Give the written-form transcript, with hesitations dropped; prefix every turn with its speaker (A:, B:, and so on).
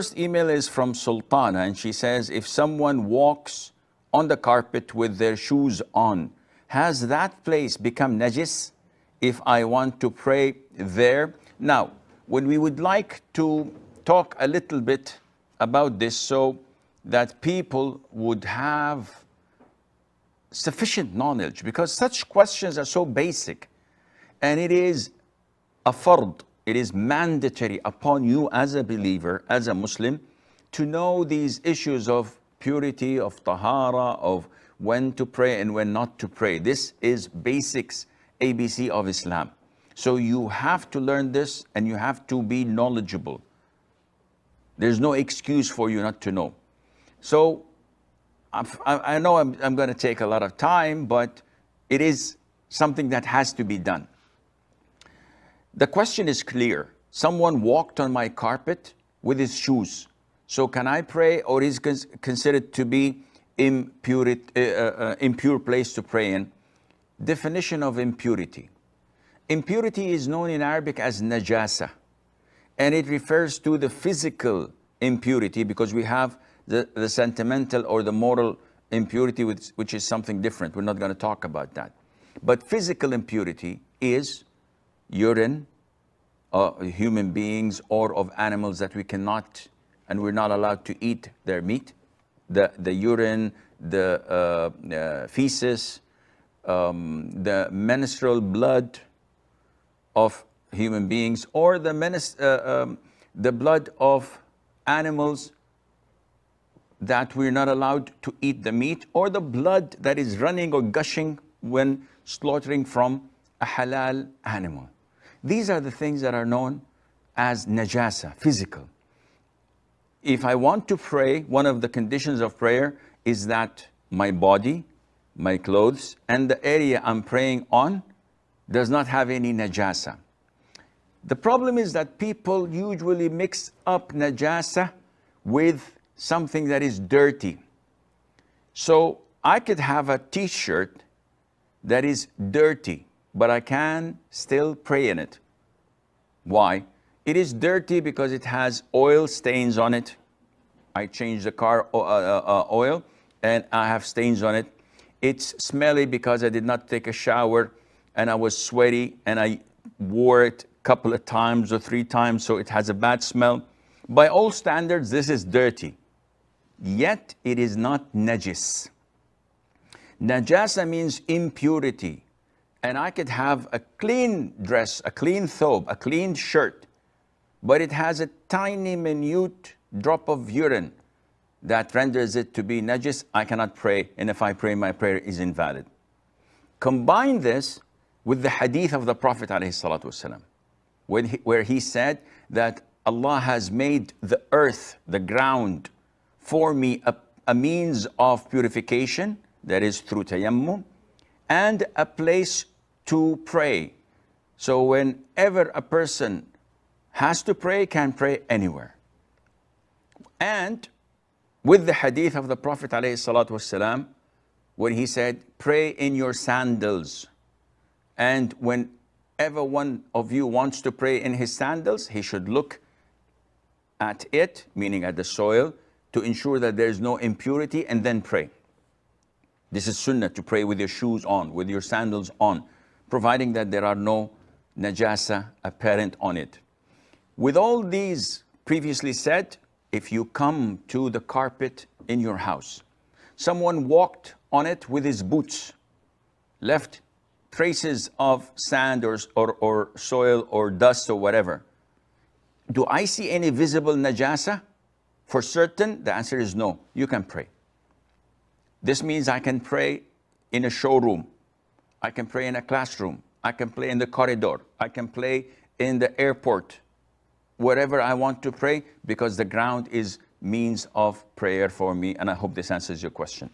A: First email is from Sultana, and she says, if someone walks on the carpet with their shoes on, has that place become najis if I want to pray there? Now, when we would like to talk a little bit about this so that people would have sufficient knowledge, because such questions are so basic, and it is a fard, it is mandatory upon you as a believer, as a Muslim, to know these issues of purity, of Taharah, of when to pray and when not to pray. This is basics, ABC of Islam. So you have to learn this and you have to be knowledgeable. There's no excuse for you not to know. So I know I'm going to take a lot of time, but it is something that has to be done. The question is clear. Someone walked on my carpet with his shoes. So can I pray, or is considered to be impure place to pray in? Definition of impurity. Impurity is known in Arabic as najasah, and it refers to the physical impurity, because we have the sentimental or the moral impurity, which is something different. We're not going to talk about that. But physical impurity is urine of human beings or of animals that we cannot, and we're not allowed to eat their meat. The urine, the feces, the menstrual blood of human beings, or the blood of animals that we're not allowed to eat the meat, or the blood that is running or gushing when slaughtering from a halal animal. These are the things that are known as najasah, physical. If I want to pray, one of the conditions of prayer is that my body, my clothes, and the area I'm praying on does not have any najasah. The problem is that people usually mix up najasah with something that is dirty. So I could have a t-shirt that is dirty, but I can still pray in it. Why? It is dirty because it has oil stains on it. I changed the car oil and I have stains on it. It's smelly because I did not take a shower and I was sweaty and I wore it a couple of times or 3 times, so it has a bad smell. By all standards, this is dirty. Yet it is not najis. Najasa means impurity. And I could have a clean dress, a clean thobe, a clean shirt, but it has a tiny, minute drop of urine that renders it to be najis. I cannot pray, and if I pray, my prayer is invalid. Combine this with the hadith of the Prophet ﷺ, where he said that Allah has made the earth, the ground, for me a means of purification, that is through tayammum, and a place to pray. So whenever a person has to pray, can pray anywhere. And with the hadith of the Prophet ﷺ, when he said, pray in your sandals. And whenever one of you wants to pray in his sandals, he should look at it, meaning at the soil, to ensure that there is no impurity, and then pray. This is sunnah, to pray with your shoes on, with your sandals on, providing that there are no najasa apparent on it. With all these previously said, if you come to the carpet in your house, someone walked on it with his boots, left traces of sand or soil or dust or whatever. Do I see any visible najasa? For certain, the answer is no. You can pray. This means I can pray in a showroom. I can pray in a classroom. I can pray in the corridor. I can pray in the airport. Wherever I want to pray, because the ground is means of prayer for me. And I hope this answers your question.